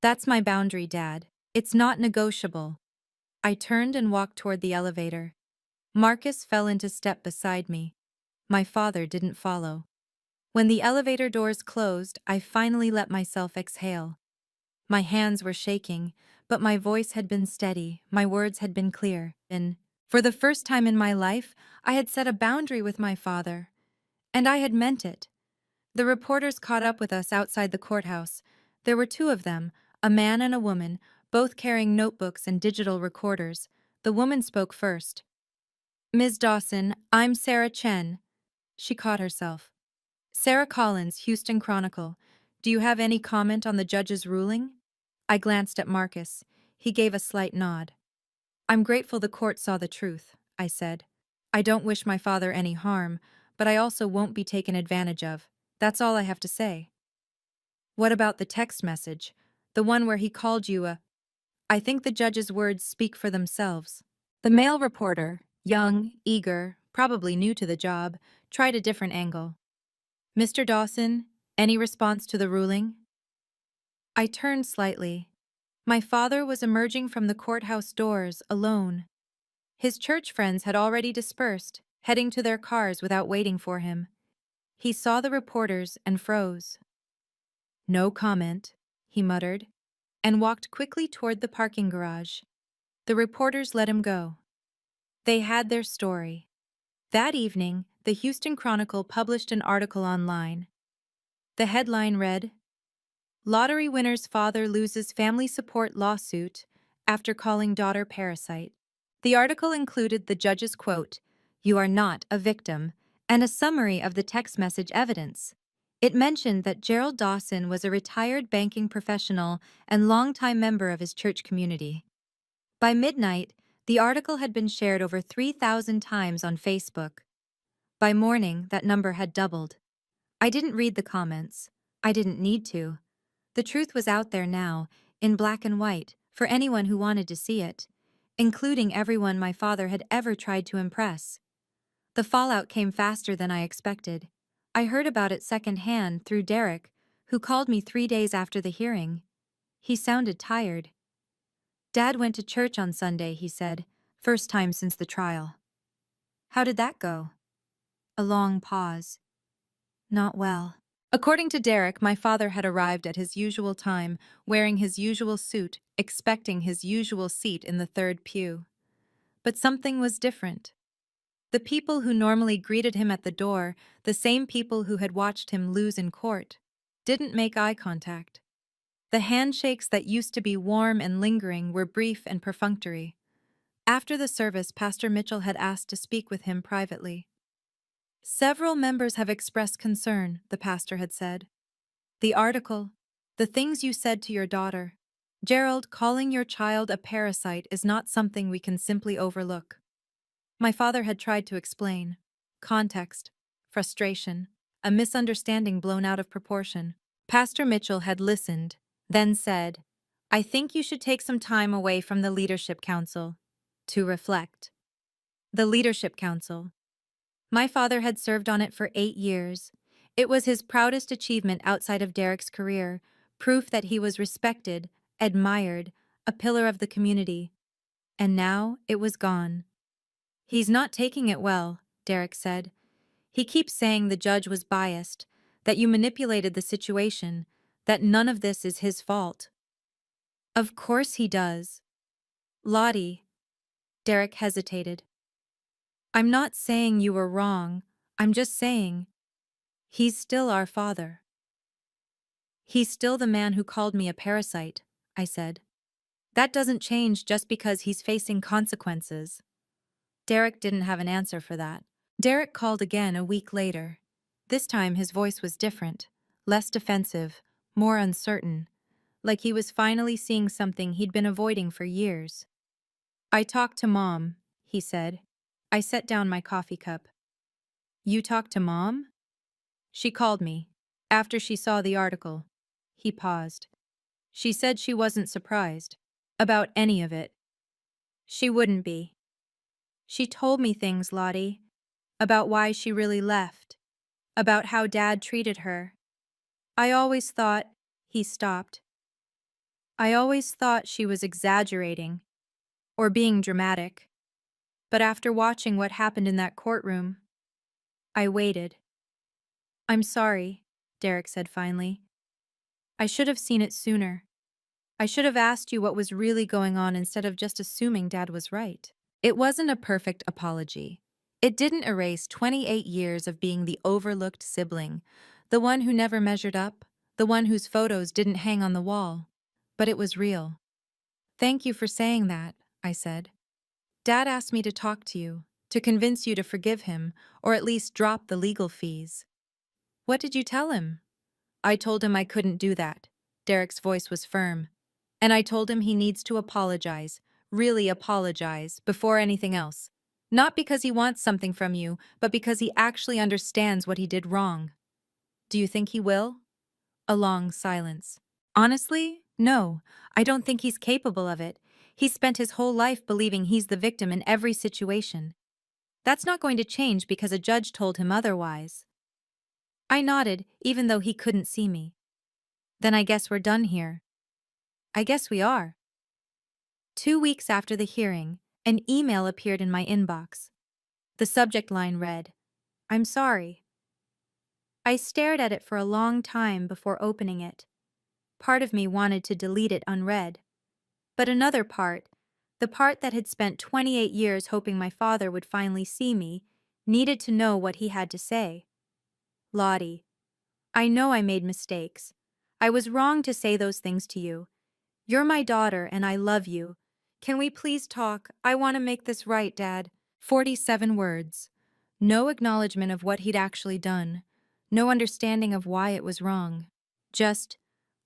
that's my boundary, Dad. It's not negotiable. I turned and walked toward the elevator. Marcus fell into step beside me. My father didn't follow. When the elevator doors closed, I finally let myself exhale. My hands were shaking, but my voice had been steady, my words had been clear, and for the first time in my life, I had set a boundary with my father. And I had meant it. The reporters caught up with us outside the courthouse. There were 2 of them, a man and a woman, both carrying notebooks and digital recorders. The woman spoke first. Ms. Dawson, I'm Sarah Chen. She caught herself. Sarah Collins, Houston Chronicle. Do you have any comment on the judge's ruling? I glanced at Marcus. He gave a slight nod. I'm grateful the court saw the truth, I said. I don't wish my father any harm, but I also won't be taken advantage of. That's all I have to say. What about the text message? The one where he called you a... I think the judge's words speak for themselves. The male reporter, young, eager, probably new to the job, tried a different angle. Mr. Dawson, any response to the ruling? I turned slightly. My father was emerging from the courthouse doors alone. His church friends had already dispersed, heading to their cars without waiting for him. He saw the reporters and froze. No comment, he muttered, and walked quickly toward the parking garage. The reporters let him go. They had their story. That evening, the Houston Chronicle published an article online. The headline read, "Lottery winner's father loses family support lawsuit after calling daughter parasite." The article included the judge's quote, "You are not a victim," and a summary of the text message evidence. It mentioned that Gerald Dawson was a retired banking professional and longtime member of his church community. By midnight, the article had been shared over 3,000 times on Facebook. By morning, that number had doubled. I didn't read the comments. I didn't need to. The truth was out there now, in black and white, for anyone who wanted to see it, including everyone my father had ever tried to impress. The fallout came faster than I expected. I heard about it secondhand through Derek, who called me 3 days after the hearing. He sounded tired. "Dad went to church on Sunday," he said, "first time since the trial." "How did that go?" A long pause. "Not well." According to Derek, my father had arrived at his usual time, wearing his usual suit, expecting his usual seat in the third pew. But something was different. The people who normally greeted him at the door, the same people who had watched him lose in court, didn't make eye contact. The handshakes that used to be warm and lingering were brief and perfunctory. After the service, Pastor Mitchell had asked to speak with him privately. "Several members have expressed concern," the pastor had said. "The article, the things you said to your daughter, Gerald, calling your child a parasite is not something we can simply overlook." My father had tried to explain. Context, frustration, a misunderstanding blown out of proportion. Pastor Mitchell had listened, then said, "I think you should take some time away from the Leadership Council to reflect." The Leadership Council. My father had served on it for 8 years. It was his proudest achievement outside of Derek's career, proof that he was respected, admired, a pillar of the community. And now it was gone. "He's not taking it well," Derek said. "He keeps saying the judge was biased, that you manipulated the situation, that none of this is his fault." "Of course he does." "Lottie." Derek hesitated. "I'm not saying you were wrong. I'm just saying, he's still our father." "He's still the man who called me a parasite," I said. "That doesn't change just because he's facing consequences." Derek didn't have an answer for that. Derek called again a week later. This time his voice was different, less defensive, more uncertain, like he was finally seeing something he'd been avoiding for years. "I talked to Mom," he said. I set down my coffee cup. "You talked to Mom?" "She called me. After she saw the article." He paused. "She said she wasn't surprised. About any of it." "She wouldn't be. She told me things, Lottie. About why she really left. About how Dad treated her. I always thought—" He stopped. "I always thought she was exaggerating. Or being dramatic. But after watching what happened in that courtroom, I waited." "I'm sorry," Derek said finally. "I should have seen it sooner. I should have asked you what was really going on instead of just assuming Dad was right." It wasn't a perfect apology. It didn't erase 28 years of being the overlooked sibling, the one who never measured up, the one whose photos didn't hang on the wall. But it was real. "Thank you for saying that," I said. "Dad asked me to talk to you, to convince you to forgive him, or at least drop the legal fees." "What did you tell him?" "I told him I couldn't do that." Derek's voice was firm. "And I told him he needs to apologize, really apologize, before anything else. Not because he wants something from you, but because he actually understands what he did wrong." "Do you think he will?" A long silence. "Honestly, no. I don't think he's capable of it. He's spent his whole life believing he's the victim in every situation. That's not going to change because a judge told him otherwise." I nodded, even though he couldn't see me. "Then I guess we're done here." I guess we are. 2 weeks after the hearing, an email appeared in my inbox. The subject line read, "I'm sorry." I stared at it for a long time before opening it. Part of me wanted to delete it unread. But another part, the part that had spent 28 years hoping my father would finally see me, needed to know what he had to say. Lottie, I know I made mistakes. I was wrong to say those things to you. You're my daughter and I love you. Can we please talk? I want to make this right, Dad. 47 words. No acknowledgement of what he'd actually done. No understanding of why it was wrong. Just,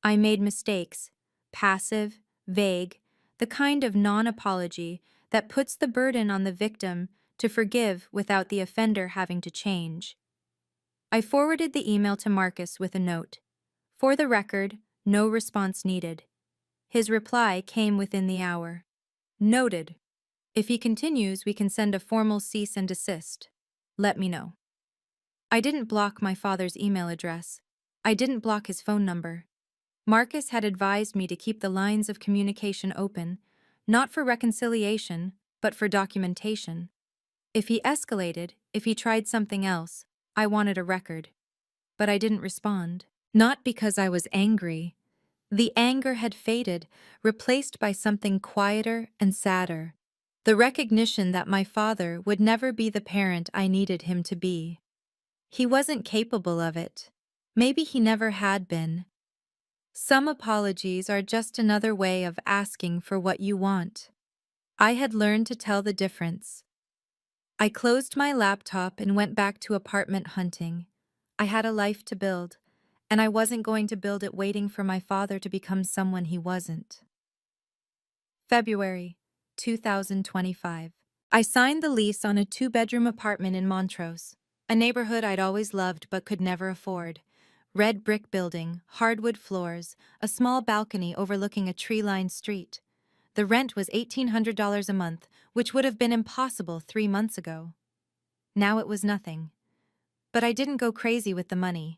I made mistakes. Passive, vague, the kind of non-apology that puts the burden on the victim to forgive without the offender having to change. I forwarded the email to Marcus with a note. For the record, no response needed. His reply came within the hour. Noted. If he continues, we can send a formal cease and desist. Let me know. I didn't block my father's email address. I didn't block his phone number. Marcus had advised me to keep the lines of communication open, not for reconciliation, but for documentation. If he escalated, if he tried something else, I wanted a record. But I didn't respond. Not because I was angry. The anger had faded, replaced by something quieter and sadder. The recognition that my father would never be the parent I needed him to be. He wasn't capable of it. Maybe he never had been. Some apologies are just another way of asking for what you want. I had learned to tell the difference. I closed my laptop and went back to apartment hunting. I had a life to build, and I wasn't going to build it waiting for my father to become someone he wasn't. February 2025. I signed the lease on a 2-bedroom apartment in Montrose, a neighborhood I'd always loved but could never afford. Red brick building, hardwood floors, a small balcony overlooking a tree-lined street. The rent was $1,800 a month, which would have been impossible 3 months ago. Now it was nothing. But I didn't go crazy with the money.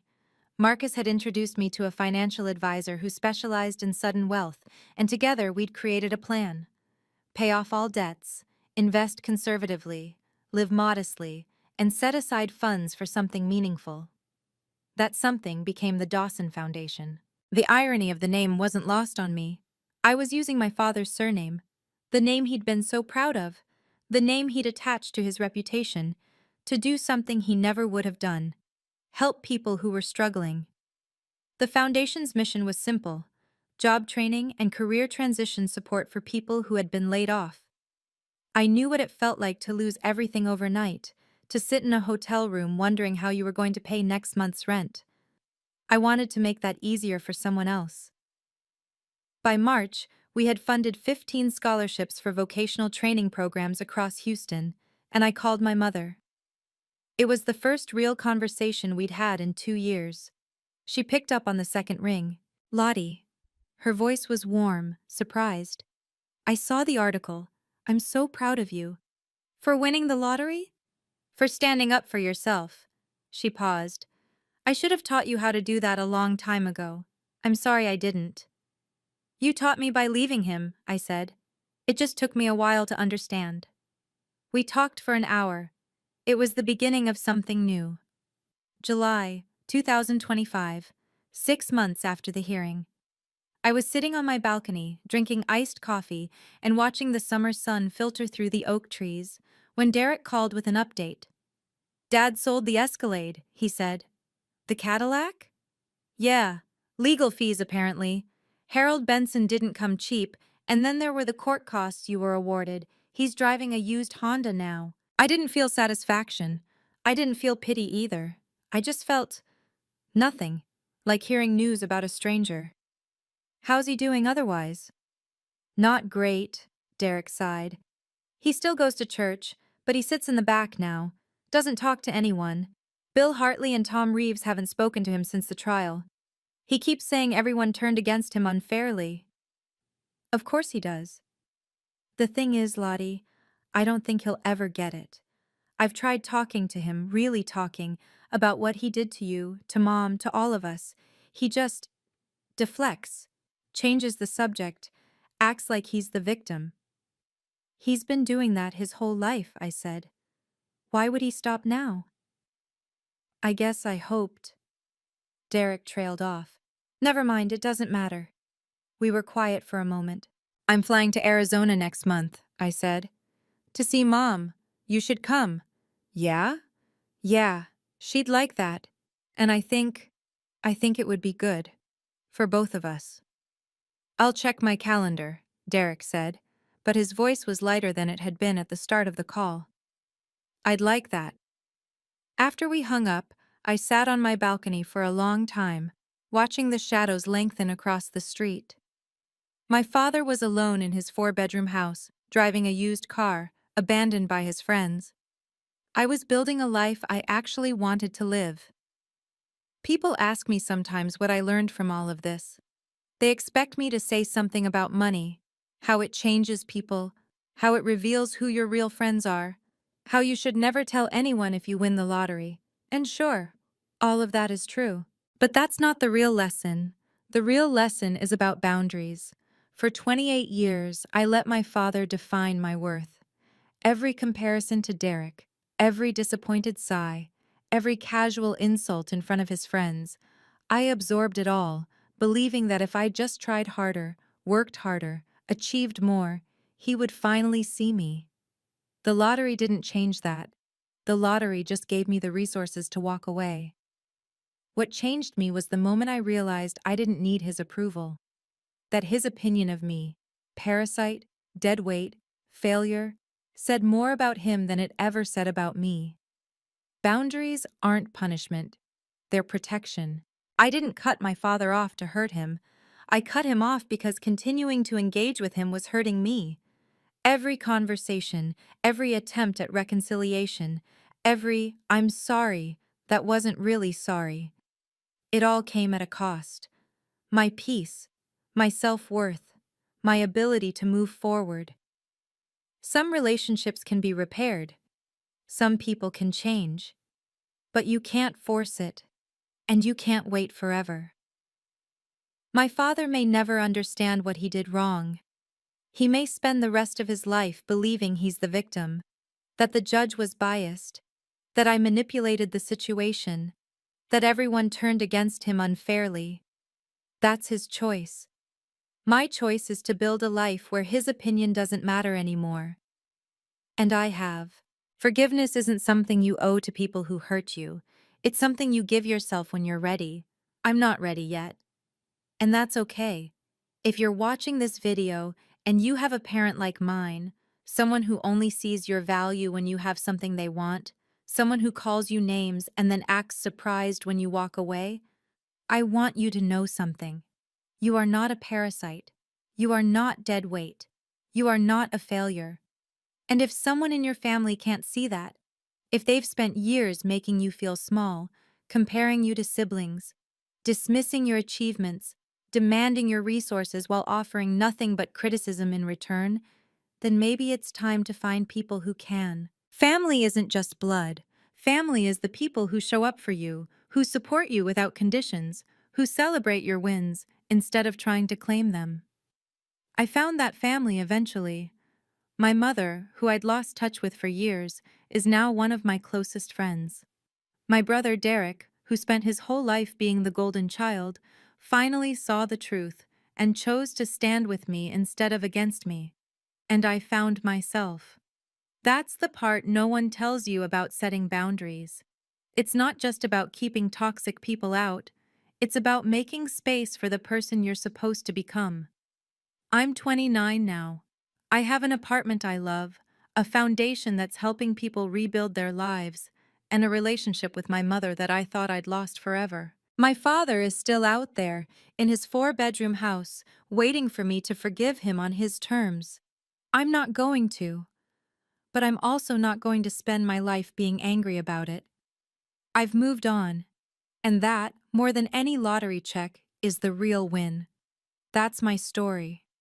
Marcus had introduced me to a financial advisor who specialized in sudden wealth, and together we'd created a plan. Pay off all debts, invest conservatively, live modestly, and set aside funds for something meaningful. That something became the Dawson Foundation. The irony of the name wasn't lost on me. I was using my father's surname, the name he'd been so proud of, the name he'd attached to his reputation, to do something he never would have done: help people who were struggling. The foundation's mission was simple: job training and career transition support for people who had been laid off. I knew what it felt like to lose everything overnight, to sit in a hotel room wondering how you were going to pay next month's rent. I wanted to make that easier for someone else. By March, we had funded 15 scholarships for vocational training programs across Houston, and I called my mother. It was the first real conversation we'd had in 2 years. She picked up on the second ring. Lottie. Her voice was warm, surprised. I saw the article. I'm so proud of you. For winning the lottery? For standing up for yourself. She paused. I should have taught you how to do that a long time ago. I'm sorry I didn't. You taught me by leaving him, I said. It just took me a while to understand. We talked for an hour. It was the beginning of something new. July 2025, 6 months after the hearing. I was sitting on my balcony, drinking iced coffee and watching the summer sun filter through the oak trees, when Derek called with an update. Dad sold the Escalade, he said. The Cadillac? Yeah, legal fees apparently. Harold Benson didn't come cheap, and then there were the court costs you were awarded. He's driving a used Honda now. I didn't feel satisfaction. I didn't feel pity either. I just felt nothing, like hearing news about a stranger. How's he doing otherwise? Not great, Derek sighed. He still goes to church, but he sits in the back now, doesn't talk to anyone. Bill Hartley and Tom Reeves haven't spoken to him since the trial. He keeps saying everyone turned against him unfairly. Of course he does. The thing is, Lottie, I don't think he'll ever get it. I've tried talking to him, really talking, about what he did to you, to Mom, to all of us. He just deflects. changes the subject, acts like he's the victim. He's been doing that his whole life, I said. Why would he stop now? I guess I hoped. Derek trailed off. Never mind, it doesn't matter. We were quiet for a moment. I'm flying to Arizona next month, I said. To see Mom. You should come. Yeah? Yeah, she'd like that. And I think it would be good. For both of us. I'll check my calendar, Derek said, but his voice was lighter than it had been at the start of the call. I'd like that. After we hung up, I sat on my balcony for a long time, watching the shadows lengthen across the street. My father was alone in his 4-bedroom house, driving a used car, abandoned by his friends. I was building a life I actually wanted to live. People ask me sometimes what I learned from all of this. They expect me to say something about money, how it changes people, how it reveals who your real friends are, how you should never tell anyone if you win the lottery. And sure, all of that is true. But that's not the real lesson. The real lesson is about boundaries. For 28 years, I let my father define my worth. Every comparison to Derek, every disappointed sigh, every casual insult in front of his friends, I absorbed it all, believing that if I just tried harder, worked harder, achieved more, he would finally see me. The lottery didn't change that. The lottery just gave me the resources to walk away. What changed me was the moment I realized I didn't need his approval. That his opinion of me, parasite, dead weight, failure, said more about him than it ever said about me. Boundaries aren't punishment. They're protection. I didn't cut my father off to hurt him. I cut him off because continuing to engage with him was hurting me. Every conversation, every attempt at reconciliation, every "I'm sorry" that wasn't really sorry. It all came at a cost. My peace, my self-worth, my ability to move forward. Some relationships can be repaired. Some people can change. But you can't force it. And you can't wait forever. My father may never understand what he did wrong. He may spend the rest of his life believing he's the victim, that the judge was biased, that I manipulated the situation, that everyone turned against him unfairly. That's his choice. My choice is to build a life where his opinion doesn't matter anymore. And I have. Forgiveness isn't something you owe to people who hurt you. It's something you give yourself when you're ready. I'm not ready yet. And that's okay. If you're watching this video and you have a parent like mine, someone who only sees your value when you have something they want, someone who calls you names and then acts surprised when you walk away, I want you to know something. You are not a parasite. You are not dead weight. You are not a failure. And if someone in your family can't see that, if they've spent years making you feel small, comparing you to siblings, dismissing your achievements, demanding your resources while offering nothing but criticism in return, then maybe it's time to find people who can. Family isn't just blood. Family is the people who show up for you, who support you without conditions, who celebrate your wins instead of trying to claim them. I found that family eventually. My mother, who I'd lost touch with for years, is now one of my closest friends. My brother Derek, who spent his whole life being the golden child, finally saw the truth and chose to stand with me instead of against me. And I found myself. That's the part no one tells you about setting boundaries. It's not just about keeping toxic people out. It's about making space for the person you're supposed to become. I'm 29 now. I have an apartment I love, a foundation that's helping people rebuild their lives, and a relationship with my mother that I thought I'd lost forever. My father is still out there, in his 4-bedroom house, waiting for me to forgive him on his terms. I'm not going to. But I'm also not going to spend my life being angry about it. I've moved on. And that, more than any lottery check, is the real win. That's my story.